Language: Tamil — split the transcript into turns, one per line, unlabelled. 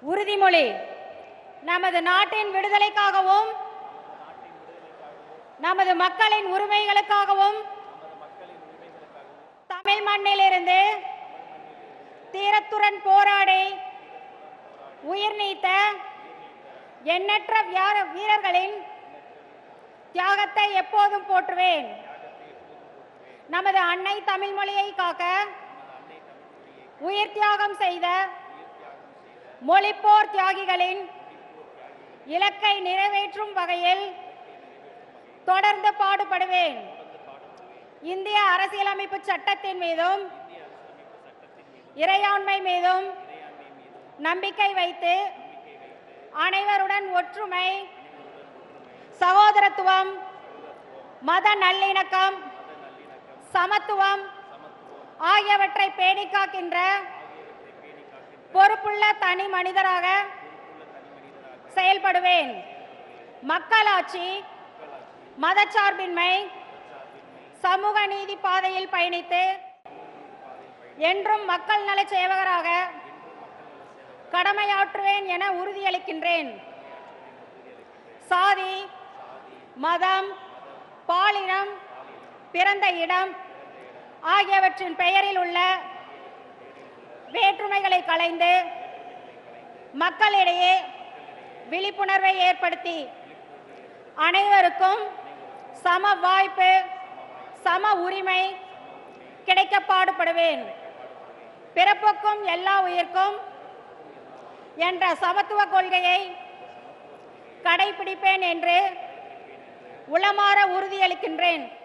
உறுதிமொழி. நமது நாட்டின் விடுதலைக்காகவும் நமது மக்களின் உரிமைகளுக்காகவும் தமிழ் மண்ணிலிருந்து தீரத்துடன் போராடி உயிர் நீத்த எண்ணற்ற வீரர்களின் தியாகத்தை எப்போதும் போற்றுவேன். நமது அன்னை தமிழ் மொழியை காக்க உயிர் தியாகம் செய்த மொழிப்போர் தியாகிகளின் இலக்கை நிறைவேற்றும் வகையில் தொடர்ந்து பாடுபடுவேன். இந்திய அரசியலமைப்பு சட்டத்தின் மீதும் இறையாண்மை மீதும் நம்பிக்கை வைத்து அனைவருடன் ஒற்றுமை, சகோதரத்துவம், மத நல்லிணக்கம், சமத்துவம் ஆகியவற்றை பேணிக் காக்கின்ற பொறுப்புள்ள தனி மனிதராக செயல்படுவேன். மக்களாட்சி, மதச்சார்பின்மை, சமூக நீதி பாதையில் பயணித்து என்றும் மக்கள் நல சேவகராக கடமையாற்றுவேன் என உறுதியளிக்கின்றேன். சாதி, மதம், பாலினம், பிறந்த இடம் ஆகியவற்றின் பெயரில் உள்ள வேற்றுமைகளை களைந்து மக்களிடையே விழிப்புணர்வை ஏற்படுத்தி அனைவருக்கும் சம வாய்ப்பு, சம உரிமை கிடைக்க பாடுபடுவேன். பிறப்புக்கும் எல்லா உயிர்க்கும் என்ற சமத்துவ கொள்கையை கடைபிடிப்பேன் என்று உளமாற உறுதியளிக்கின்றேன்.